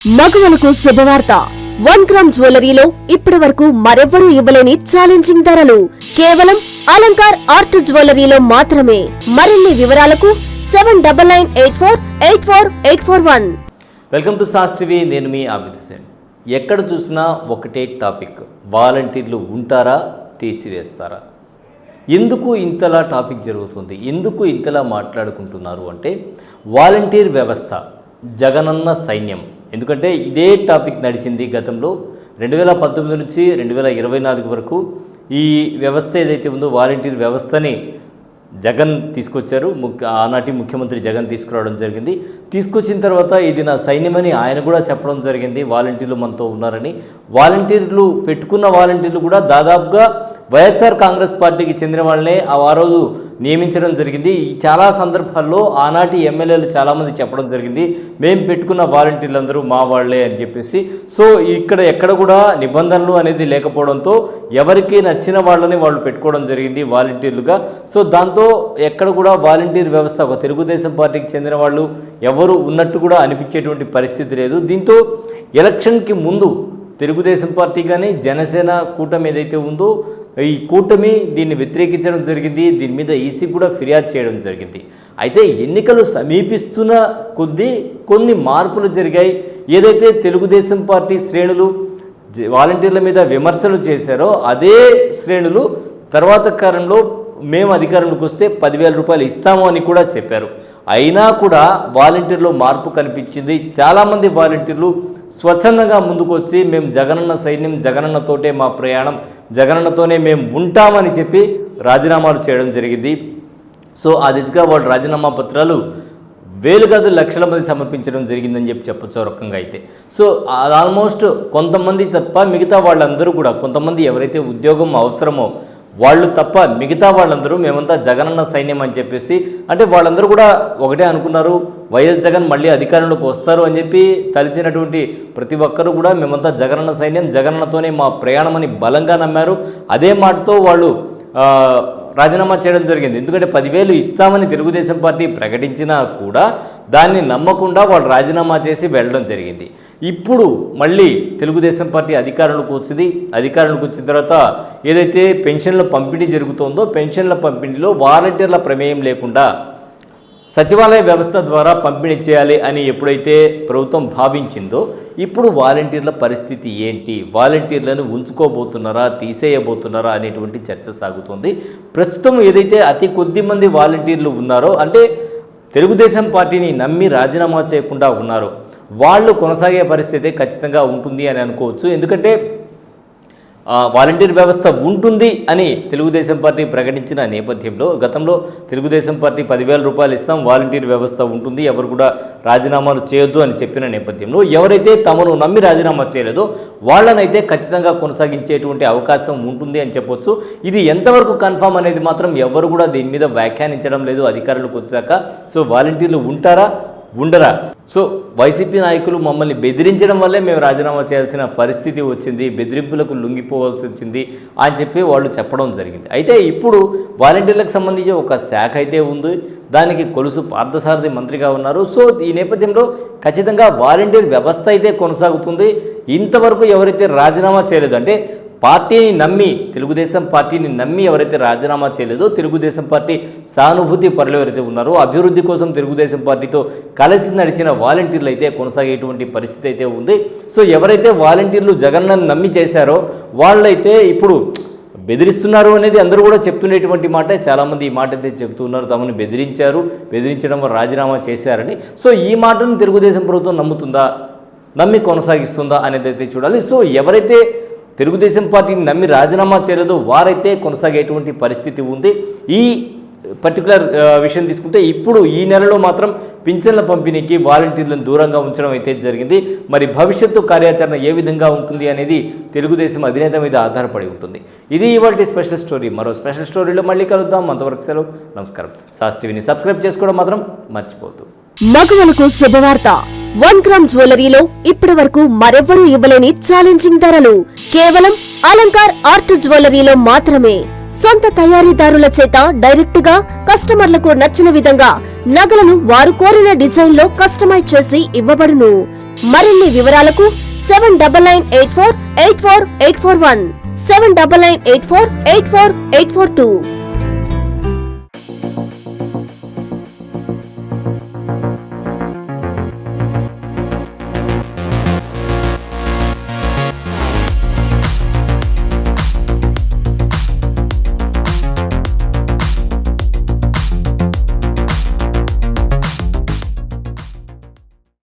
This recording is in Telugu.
మగువలకు శుభవార్త. 1 గ్రామ్ జ్యువెలరీలో ఇప్పటి వరకు మరెవ్వరూ ఇవ్వలేని ఛాలెంజింగ్ ధరలు కేవలం అలంకార్ ఆర్ట్ జ్యువెలరీలో మాత్రమే. మరిన్ని వివరాలకు 7998484841. Welcome to sauce TV. నేను మీ ఆబిద్ హుసేన్. ఎక్కడ చూసినా ఒకటే టాపిక్, వాలంటీర్లు ఉంటారా తీసివేస్తారా? ఎందుకు ఇంతలా టాపిక్ జరుగుతుంది, ఎందుకు ఇంతలా మాట్లాడుకుంటున్నారు అంటే వాలంటీర్ వ్యవస్థ జగనన్న సైన్యం. ఎందుకంటే ఇదే టాపిక్ నడిచింది గతంలో 2019 నుంచి 2024 వరకు. ఈ వ్యవస్థ ఏదైతే ఉందో వాలంటీర్ వ్యవస్థని జగన్ తీసుకొచ్చారు. ఆనాటి ముఖ్యమంత్రి జగన్ తీసుకురావడం జరిగింది. తీసుకొచ్చిన తర్వాత ఇది నా సైన్యమని ఆయన కూడా చెప్పడం జరిగింది. వాలంటీర్లు మనతో ఉన్నారని. వాలంటీర్లు పెట్టుకున్న వాలంటీర్లు కూడా దాదాపుగా వైఎస్ఆర్ కాంగ్రెస్ పార్టీకి చెందిన వాళ్ళనే ఆ రోజు నియమించడం జరిగింది. చాలా సందర్భాల్లో ఆనాటి ఎమ్మెల్యేలు చాలామంది చెప్పడం జరిగింది, మేము పెట్టుకున్న వాలంటీర్లందరూ మా వాళ్లే అని చెప్పేసి. సో ఇక్కడ ఎక్కడ కూడా నిబంధనలు అనేది లేకపోవడంతో ఎవరికి నచ్చిన వాళ్ళని వాళ్ళు పెట్టుకోవడం జరిగింది వాలంటీర్లుగా. సో దాంతో ఎక్కడ కూడా వాలంటీర్ వ్యవస్థ ఒక తెలుగుదేశం పార్టీకి చెందిన వాళ్ళు ఎవరు ఉన్నట్టు కూడా అనిపించేటువంటి పరిస్థితి లేదు. దీంతో ఎలక్షన్కి ముందు తెలుగుదేశం పార్టీ కానీ జనసేన కూటమి ఏదైతే ఉందో ఈ కూటమి దీన్ని వ్యతిరేకించడం జరిగింది. దీని మీద ఈసీ కూడా ఫిర్యాదు చేయడం జరిగింది. అయితే ఎన్నికలు సమీపిస్తున్న కొద్దీ కొన్ని మార్పులు జరిగాయి. ఏదైతే తెలుగుదేశం పార్టీ శ్రేణులు వాలంటీర్ల మీద విమర్శలు చేశారో అదే శ్రేణులు తర్వాత కాలంలో మేము అధికారంలోకి వస్తే 10,000 రూపాయలు ఇస్తాము అని కూడా చెప్పారు. అయినా కూడా వాలంటీర్లో మార్పు కనిపించింది. చాలామంది వాలంటీర్లు స్వచ్ఛందంగా ముందుకు వచ్చి మేము జగనన్న సైన్యం, జగనన్నతోటే మా ప్రయాణం, జగనన్నతోనే మేము ఉంటామని చెప్పి రాజీనామాలు చేయడం జరిగింది. సో ఆ దిశగా వాళ్ళు రాజీనామా పత్రాలు వేలు కాదు లక్షల మంది సమర్పించడం జరిగిందని చెప్పొచ్చు ఒక రకంగా అయితే. సో ఆల్మోస్ట్ కొంతమంది తప్ప మిగతా వాళ్ళందరూ కూడా, కొంతమంది ఎవరైతే ఉద్యోగం అవసరమో వాళ్ళు తప్ప మిగతా వాళ్ళందరూ మేమంతా జగనన్న సైన్యం అని చెప్పేసి, అంటే వాళ్ళందరూ కూడా ఒకటే అనుకున్నారు, వైఎస్ జగన్ మళ్ళీ అధికారంలోకి వస్తారు అని చెప్పి తలిచినటువంటి ప్రతి ఒక్కరూ కూడా మేమంతా జగనన్న సైన్యం, జగనన్నతోనే మా ప్రయాణం అని బలంగా నమ్మారు. అదే మాటతో వాళ్ళు రాజీనామా చేయడం జరిగింది. ఎందుకంటే 10,000 ఇస్తామని తెలుగుదేశం పార్టీ ప్రకటించినా కూడా దాన్ని నమ్మకుండా వాళ్ళు రాజీనామా చేసి వెళ్ళడం జరిగింది. ఇప్పుడు మళ్ళీ తెలుగుదేశం పార్టీ అధికారంలోకి వచ్చింది. అధికారంలోకి వచ్చిన తర్వాత ఏదైతే పెన్షన్ల పంపిణీ జరుగుతుందో పెన్షన్ల పంపిణీలో వాలంటీర్ల ప్రమేయం లేకుండా సచివాలయ వ్యవస్థ ద్వారా పంపిణీ చేయాలి అని ఎప్పుడైతే ప్రభుత్వం భావించిందో ఇప్పుడు వాలంటీర్ల పరిస్థితి ఏంటి, వాలంటీర్లను ఉంచుకోబోతున్నారా తీసేయబోతున్నారా అనేటువంటి చర్చ సాగుతోంది. ప్రస్తుతం ఏదైతే అతి కొద్ది మంది వాలంటీర్లు ఉన్నారో, అంటే తెలుగుదేశం పార్టీని నమ్మి రాజీనామా చేయకుండా ఉన్నారో వాళ్ళు కొనసాగే పరిస్థితి ఖచ్చితంగా ఉంటుంది అని అనుకోవచ్చు. ఎందుకంటే వాలంటీర్ వ్యవస్థ ఉంటుంది అని తెలుగుదేశం పార్టీ ప్రకటించిన నేపథ్యంలో గతంలో తెలుగుదేశం పార్టీ 10,000 రూపాయలు ఇస్తాం, వాలంటీర్ వ్యవస్థ ఉంటుంది, ఎవరు కూడా రాజీనామాలు చేయొద్దు అని చెప్పిన నేపథ్యంలో ఎవరైతే తమను నమ్మి రాజీనామా చేయలేదో వాళ్ళనైతే ఖచ్చితంగా కొనసాగించేటువంటి అవకాశం ఉంటుంది అని చెప్పొచ్చు. ఇది ఎంతవరకు కన్ఫామ్ అనేది మాత్రం ఎవరు కూడా దీని మీద వ్యాఖ్యానించడం లేదు అధికారులకు వచ్చాక. సో వాలంటీర్లు ఉంటారా ఉండరా? సో వైసీపీ నాయకులు మమ్మల్ని బెదిరించడం వల్లే మేము రాజీనామా చేయాల్సిన పరిస్థితి వచ్చింది, బెదిరింపులకు లొంగిపోవాల్సి వచ్చింది అని చెప్పి వాళ్ళు చెప్పడం జరిగింది. అయితే ఇప్పుడు వాలంటీర్లకు సంబంధించి ఒక శాఖ అయితే ఉంది, దానికి కొలుసు పార్థసారథి మంత్రిగా ఉన్నారు. సో ఈ నేపథ్యంలో ఖచ్చితంగా వాలంటీర్ వ్యవస్థ అయితే కొనసాగుతుంది. ఇంతవరకు ఎవరైతే రాజీనామా చేయలేదు, అంటే పార్టీని నమ్మి తెలుగుదేశం పార్టీని నమ్మి ఎవరైతే రాజీనామా చేయలేదో తెలుగుదేశం పార్టీ సానుభూతి పరులు ఎవరైతే ఉన్నారో అభివృద్ధి కోసం తెలుగుదేశం పార్టీతో కలిసి నడిచిన వాలంటీర్లు అయితే కొనసాగేటువంటి పరిస్థితి అయితే ఉంది. సో ఎవరైతే వాలంటీర్లు జగన్ను నమ్మి చేశారో వాళ్ళైతే ఇప్పుడు బెదిరిస్తున్నారు అనేది అందరూ కూడా చెప్తున్నటువంటి మాట. చాలామంది ఈ మాట అయితే చెప్తున్నారు, తమను బెదిరించారు, బెదిరించడం వల్ల రాజీనామా చేశారని. సో ఈ మాటను తెలుగుదేశం ప్రభుత్వం నమ్ముతుందా, నమ్మి కొనసాగిస్తుందా అనేది అయితే చూడాలి. సో ఎవరైతే తెలుగుదేశం పార్టీని నమ్మి రాజీనామా చేయలేదో వారైతే కొనసాగేటువంటి పరిస్థితి ఉంది. ఈ పర్టికులర్ విషయం తీసుకుంటే ఇప్పుడు ఈ నెలలో మాత్రం పింఛన్ల పంపిణీకి వాలంటీర్లను దూరంగా ఉంచడం అయితే జరిగింది. మరి భవిష్యత్తు కార్యాచరణ ఏ విధంగా ఉంటుంది అనేది తెలుగుదేశం అధినేత మీద ఆధారపడి ఉంటుంది. ఇది ఇవాల్టి స్పెషల్ స్టోరీ. మరో స్పెషల్ స్టోరీలో మళ్ళీ కలుద్దాం. అంతవరకు సెలవు, నమస్కారం. సాస్ టీవీని సబ్స్క్రైబ్ చేసుకోవడం మాత్రం మర్చిపోవద్దు. మగువలకు శుభవార్త. 1 గ్రామ్ జ్యువెలరీలో ఇప్పటి వరకు మరెవ్వరూ ఇవ్వలేని ఛాలెంజింగ్ ధరలు కేవలం అలంకార్ ఆర్ట్ జ్యువెలరీలో మాత్రమే. సొంత తయారీదారుల చేత డైరెక్ట్ గా కస్టమర్లకు నచ్చిన విధంగా నగలను వారు కోరిన డిజైన్ లో కస్టమైజ్ చేసి ఇవ్వబడును. మరిన్ని వివరాలకు 7998484841 7998484842